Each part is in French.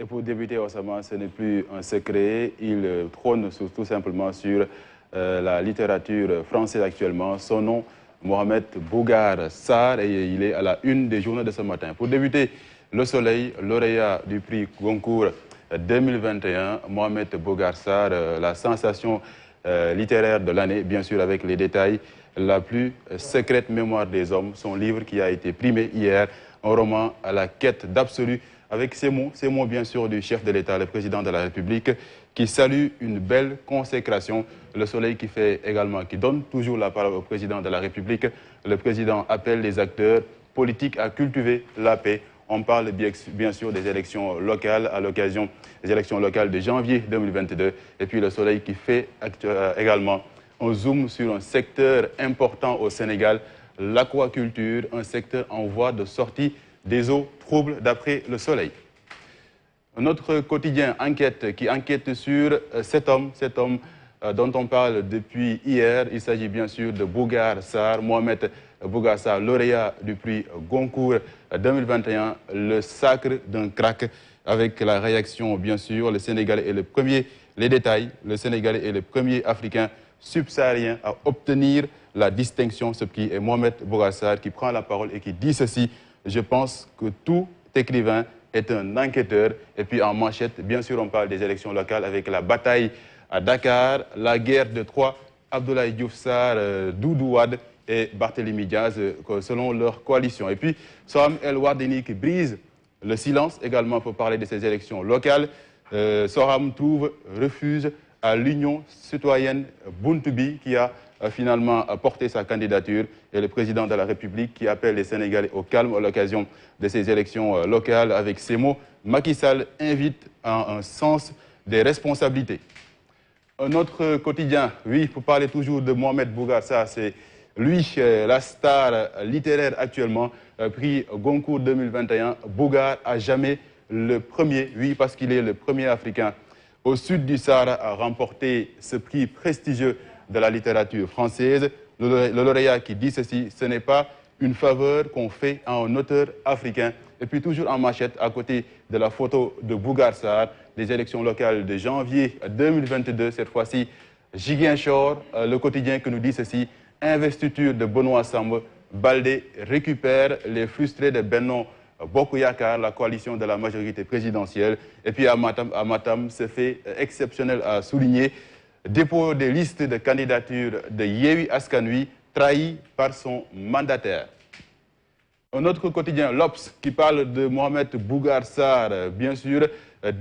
Et pour débuter, Osama, ce n'est plus un secret. Il trône tout simplement sur la littérature française actuellement. Son nom, Mohamed Bougar Sarr, et il est à la une des journaux de ce matin. Pour débuter, Le Soleil, lauréat du prix Goncourt 2021, Mohamed Bougar Sarr, la sensation littéraire de l'année, bien sûr avec les détails. La plus secrète mémoire des hommes, son livre qui a été primé hier, un roman à la quête d'absolu, avec ces mots bien sûr du chef de l'État, le président de la République, qui salue une belle consécration. Le Soleil qui donne toujours la parole au président de la République. Le président appelle les acteurs politiques à cultiver la paix. On parle bien sûr des élections locales à l'occasion des élections locales de janvier 2022. Et puis Le Soleil qui fait également un zoom sur un secteur important au Sénégal, l'aquaculture, un secteur en voie de sortie des eaux troubles d'après Le Soleil. Notre quotidien enquête qui enquête sur cet homme dont on parle depuis hier. Il s'agit bien sûr de Bougar Sarr, Mohamed Bougar Sarr, lauréat du prix Goncourt 2021, le sacre d'un crack, avec la réaction bien sûr. Le Sénégalais est le premier, les détails, le Sénégalais est le premier Africain subsaharien à obtenir la distinction, ce qui est Mohamed Bougar Sarr qui prend la parole et qui dit ceci: je pense que tout écrivain est un enquêteur. Et puis en manchette, bien sûr, on parle des élections locales avec la bataille à Dakar, la guerre de Troie, Abdoulaye Diouf Sarr, Doudou Wade et Barthélémy Diaz, selon leur coalition. Et puis Soham El Wardini qui brise le silence également pour parler de ces élections locales. Soham refuse à l'Union citoyenne Buntubi qui a finalement porté sa candidature, et le président de la République qui appelle les Sénégalais au calme à l'occasion de ces élections locales avec ces mots: Macky Sall invite à un sens des responsabilités. Un autre quotidien, oui, pour parler toujours de Mohamed Bougar Sarr, c'est lui, la star littéraire actuellement, prix Goncourt 2021. Bougar à jamais le premier, oui, parce qu'il est le premier Africain au sud du Sahara à remporter ce prix prestigieux de la littérature française. Le lauréat qui dit ceci: ce n'est pas une faveur qu'on fait à un auteur africain. Et puis toujours en manchette, à côté de la photo de Bougar Sarr, les élections locales de janvier 2022, cette fois-ci Ziguinchor, le quotidien qui nous dit ceci: investiture de Benoît Sambou, Baldé récupère les frustrés de Benno Bokk Yakaar, la coalition de la majorité présidentielle. Et puis à Matam, ce fait exceptionnel à souligner: dépôt des listes de candidature de Yewwi Askan Wi trahi par son mandataire. Un autre quotidien, l'Obs, qui parle de Mohamed Bougar Sarr, bien sûr,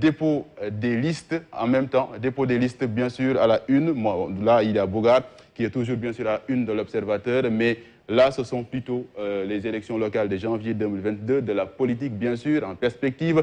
dépôt des listes en même temps, dépôt des listes bien sûr à la une. Là, il y a Bougar qui est toujours bien sûr à la une de l'Observateur, mais là, ce sont plutôt les élections locales de janvier 2022, de la politique bien sûr en perspective.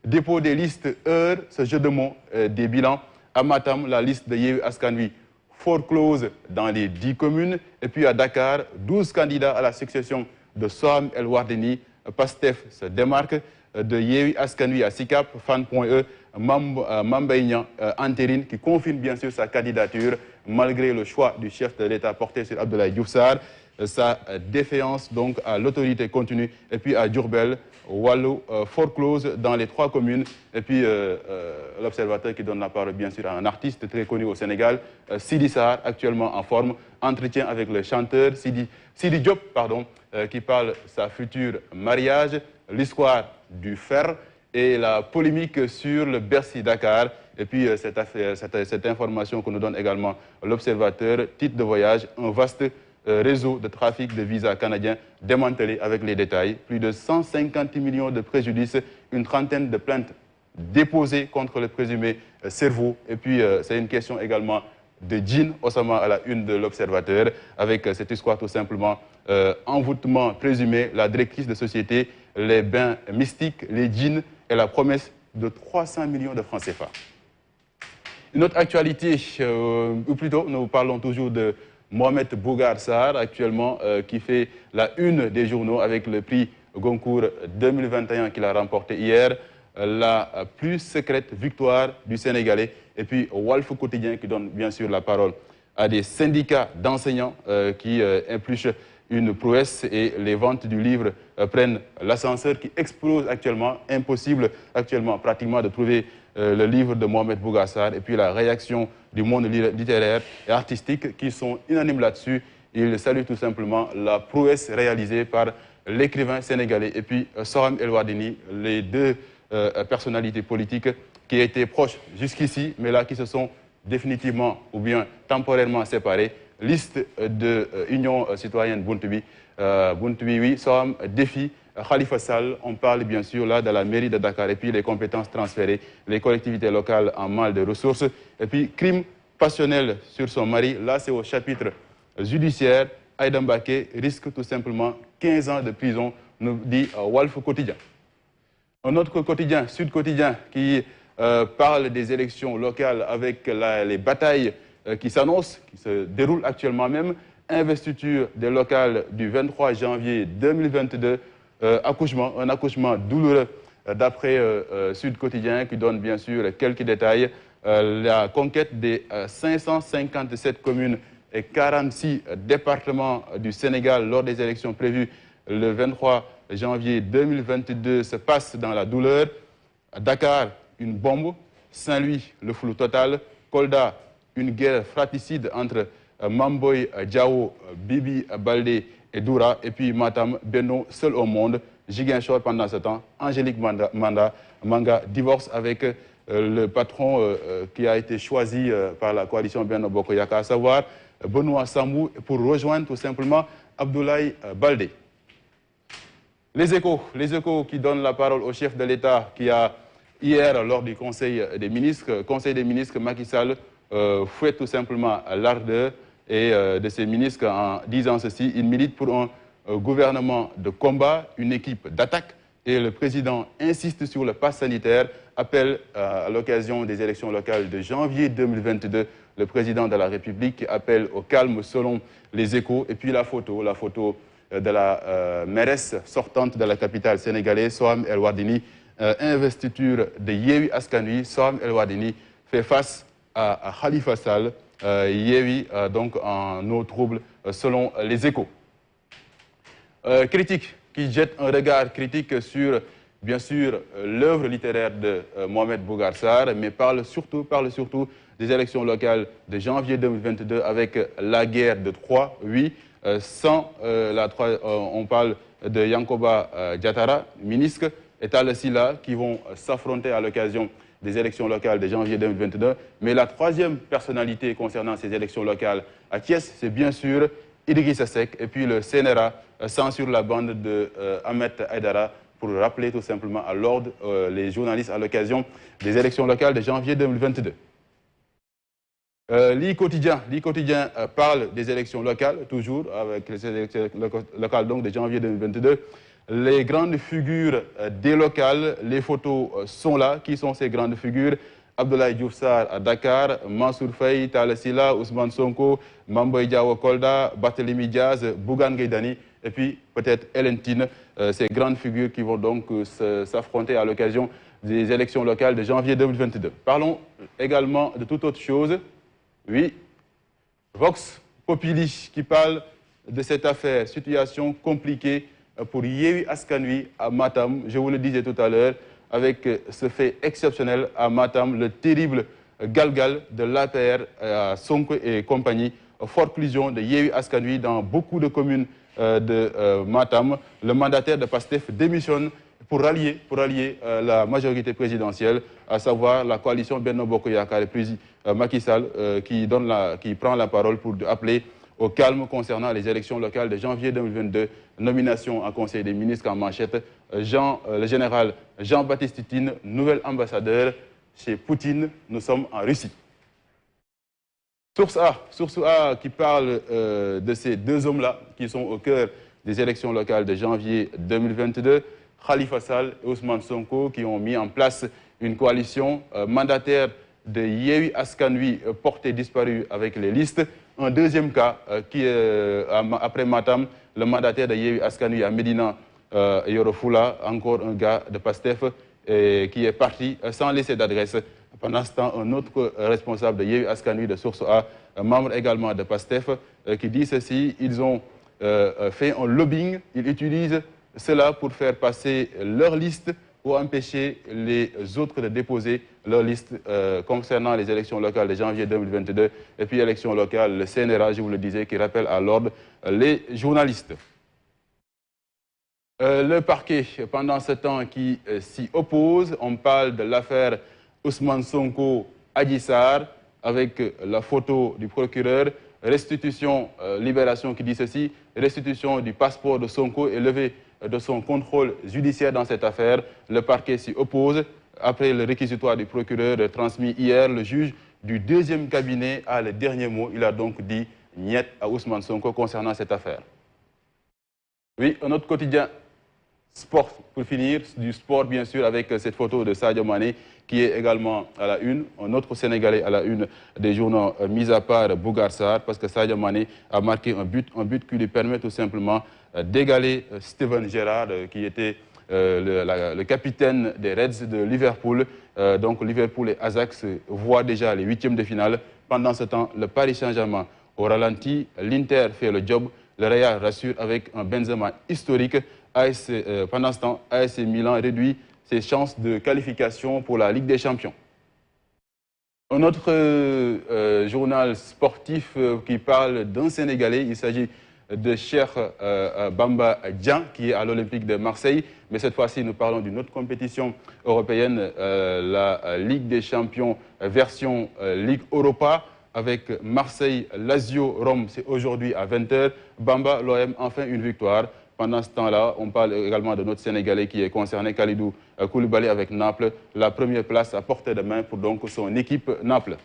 Dépôt des listes, heure, ce jeu de mots des bilans. À Matam, la liste de Yewwi Askan Wi foreclose dans les 10 communes. Et puis à Dakar, 12 candidats à la succession de Soham El Wardini. Pastef se démarque de Yewwi Askan Wi à Sicap, Fan.e, Mame Mbaye Niang entérine, qui confirme bien sûr sa candidature malgré le choix du chef de l'État porté sur Abdoulaye Diouf Sarr. Sa défiance donc à l'autorité continue. Et puis à Diourbel, Wallu foreclose dans les 3 communes. Et puis l'Observateur qui donne la parole bien sûr à un artiste très connu au Sénégal, Sidi Sarr, actuellement en forme. Entretien avec le chanteur Sidi Diop, qui parle de sa future mariage, l'histoire du fer et la polémique sur le Bercy Dakar. Et puis cette information que nous donne également l'Observateur: titre de voyage, un vaste réseau de trafic de visas canadiens démantelé, avec les détails. Plus de 150 millions de préjudices, une trentaine de plaintes déposées contre le présumé cerveau. Et puis c'est une question également de djinn, Osama, à la une de l'Observateur, avec cette histoire tout simplement envoûtement présumé, la directrice de société, les bains mystiques, les djinns et la promesse de 300 millions de francs CFA. Une autre actualité, ou plutôt nous parlons toujours de Mohamed Bougar Sarr, actuellement, qui fait la une des journaux avec le prix Goncourt 2021 qu'il a remporté hier, la plus secrète victoire du Sénégalais. Et puis Walf Quotidien qui donne bien sûr la parole à des syndicats d'enseignants qui impluchent une prouesse, et les ventes du livre prennent l'ascenseur qui explose actuellement. Impossible actuellement pratiquement de trouver le livre de Mohamed Bougar Sarr et puis la réaction du monde littéraire et artistique qui sont unanimes là-dessus. Ils saluent tout simplement la prouesse réalisée par l'écrivain sénégalais et puis Soham El Wardini, les deux personnalités politiques qui étaient proches jusqu'ici, mais là qui se sont définitivement ou bien temporairement séparés. Liste de Union citoyenne Buntubi. Buntubi, oui, Soham défie Khalifa Sall. On parle bien sûr là de la mairie de Dakar et puis les compétences transférées, les collectivités locales en mal de ressources. Et puis crime passionnel sur son mari. Là, c'est au chapitre judiciaire. Aïda Mbacké risque tout simplement 15 ans de prison, nous dit Walf Quotidien. Un autre quotidien, Sud Quotidien, qui parle des élections locales avec les batailles qui s'annoncent, qui se déroulent actuellement même. Investiture des locales du 23 janvier 2022. Accouchement, un accouchement douloureux d'après Sud Quotidien qui donne bien sûr quelques détails. La conquête des 557 communes et 46 départements du Sénégal lors des élections prévues le 23 janvier 2022 se passe dans la douleur. Dakar, une bombe. Saint-Louis, le flou total. Kolda, une guerre fratricide entre Mamboy Diao, Bibi Baldé et Doura. Et puis Matam, Benno, seul au monde. Ziguinchor pendant ce temps. Angélique Manga divorce avec le patron qui a été choisi par la coalition Benno Bokk Yakaar, à savoir Benoît Sambou, pour rejoindre tout simplement Abdoulaye Baldé. Les Échos qui donnent la parole au chef de l'État qui a hier, lors du Conseil des ministres, Macky Sall fouette tout simplement l'ardeur de ses ministres en disant ceci. Il milite pour un gouvernement de combat, une équipe d'attaque, et le président insiste sur le pass sanitaire, appelle à l'occasion des élections locales de janvier 2022, le président de la République appelle au calme selon les Échos. Et puis la photo de la mairesse sortante de la capitale sénégalaise, Soham El Wardini, investiture de Yewwi Askan Wi. Soham El Wardini fait face à Khalifa Sall, Yewwi donc en eau trouble selon les Échos. Critique qui jette un regard critique sur, bien sûr, l'œuvre littéraire de Mohamed Bougar Sarr, mais parle surtout des élections locales de janvier 2022 avec la guerre de Troie, oui, on parle de Yankoba Diattara, ministre, et Talla Sylla qui vont s'affronter à l'occasion des élections locales de janvier 2022. Mais la troisième personnalité concernant ces élections locales à Thiès, c'est bien sûr Idrissa Seck. Et puis le CNRA censure la bande de Ahmed Aïdara pour rappeler tout simplement à l'ordre les journalistes à l'occasion des élections locales de janvier 2022. L'I Quotidien parle des élections locales, toujours avec les élections locales donc, de janvier 2022. Les grandes figures des locales, les photos sont là. Qui sont ces grandes figures? Abdoulaye Diouf Sarr à Dakar, Mansour Faye, Talla Sylla, Ousmane Sonko, Mamboy Diao Kolda, Barthélémy Diaz, Bougane Gueye Dany, et puis peut-être Hélène Tine, ces grandes figures qui vont donc s'affronter à l'occasion des élections locales de janvier 2022. Parlons également de toute autre chose. Oui, Vox Populi qui parle de cette affaire, situation compliquée pour Yewwi Askan Wi à Matam. Je vous le disais tout à l'heure, avec ce fait exceptionnel à Matam, le terrible galgal de l'APR à Sonko et compagnie, forclusion de Yewwi Askan Wi dans beaucoup de communes de Matam. Le mandataire de PASTEF démissionne pour rallier la majorité présidentielle, à savoir la coalition Benno Bokk Yakaar et puis Macky Sall qui prend la parole pour appeler au calme concernant les élections locales de janvier 2022. Nomination en Conseil des ministres en manchette. Le général Jean-Baptiste Tine, nouvel ambassadeur chez Poutine. Nous sommes en Russie. Source A qui parle de ces deux hommes-là qui sont au cœur des élections locales de janvier 2022. Khalifa Sall et Ousmane Sonko qui ont mis en place une coalition mandataire de Yewwi Askan Wi porté disparu avec les listes. Un deuxième cas qui est après Matam, le mandataire de Yewwi Askan Wi à Médina Yoro Fula, encore un gars de PASTEF qui est parti sans laisser d'adresse. Pendant ce temps, un autre responsable de Yewwi Askan Wi de Source A, membre également de PASTEF, qui dit ceci: ils ont fait un lobbying, ils utilisent Cela pour faire passer leur liste ou empêcher les autres de déposer leur liste concernant les élections locales de janvier 2022 et puis élections locales, le CNRA, je vous le disais, qui rappelle à l'ordre les journalistes. Le parquet, pendant ce temps, qui s'y oppose, on parle de l'affaire Ousmane Sonko Adji Sarr avec la photo du procureur, restitution, Libération qui dit ceci, restitution du passeport de Sonko et levée de son contrôle judiciaire dans cette affaire. Le parquet s'y oppose. Après le réquisitoire du procureur transmis hier, le juge du deuxième cabinet a le dernier mot. Il a donc dit niet à Ousmane Sonko concernant cette affaire. Oui, un autre quotidien sport, pour finir, du sport bien sûr avec cette photo de Sadio Mané qui est également à la une, un autre Sénégalais à la une des journaux, mis à part Bougar Sarr, parce que Sadio Mané a marqué un but qui lui permet tout simplement d'égaler Steven Gerrard, qui était le capitaine des Reds de Liverpool. Donc Liverpool et Ajax voient déjà les huitièmes de finale. Pendant ce temps, le Paris Saint-Germain au ralenti, l'Inter fait le job, le Real rassure avec un Benzema historique. Pendant ce temps, AS Milan réduit ses chances de qualification pour la Ligue des Champions. Un autre journal sportif qui parle d'un Sénégalais, il s'agit de Cheikh Bamba Dian, qui est à l'Olympique de Marseille. Mais cette fois-ci, nous parlons d'une autre compétition européenne, la Ligue des Champions version Ligue Europa, avec Marseille, Lazio, Rome, c'est aujourd'hui à 20h. Bamba, l'OM, enfin une victoire. Pendant ce temps-là, on parle également de notre Sénégalais qui est concerné, Kalidou Koulibaly avec Naples. La première place à portée de main pour donc son équipe Naples.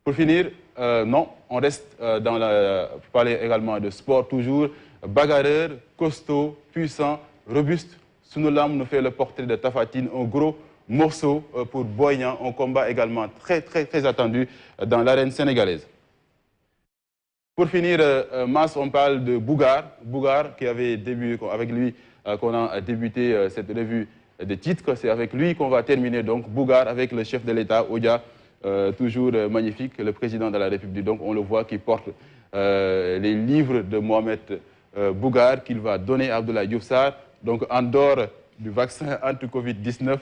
Pour finir, non, on reste pour parler également de sport toujours. Bagarreur, costaud, puissant, robuste. Sunulam nous fait le portrait de Tafatine, un gros morceau pour Boignan, un combat également très attendu dans l'arène sénégalaise. Pour finir, Mas, on parle de Bougar. Bougar qui avait débuté, avec lui qu'on a débuté cette revue de titres. C'est avec lui qu'on va terminer donc Bougar avec le chef de l'État, Odia, toujours magnifique, le président de la République. Donc on le voit qui porte les livres de Mohamed Bougar qu'il va donner à Abdoulaye Diouf Sarr. Donc en dehors du vaccin anti-Covid-19,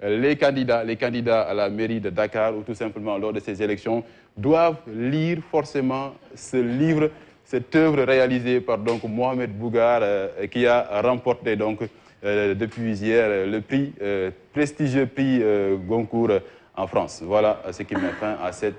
les candidats à la mairie de Dakar ou tout simplement lors de ces élections doivent lire forcément ce livre, cette œuvre réalisée par donc Mohamed Bougar qui a remporté donc depuis hier le prestigieux prix Goncourt en France. Voilà ce qui met fin à cette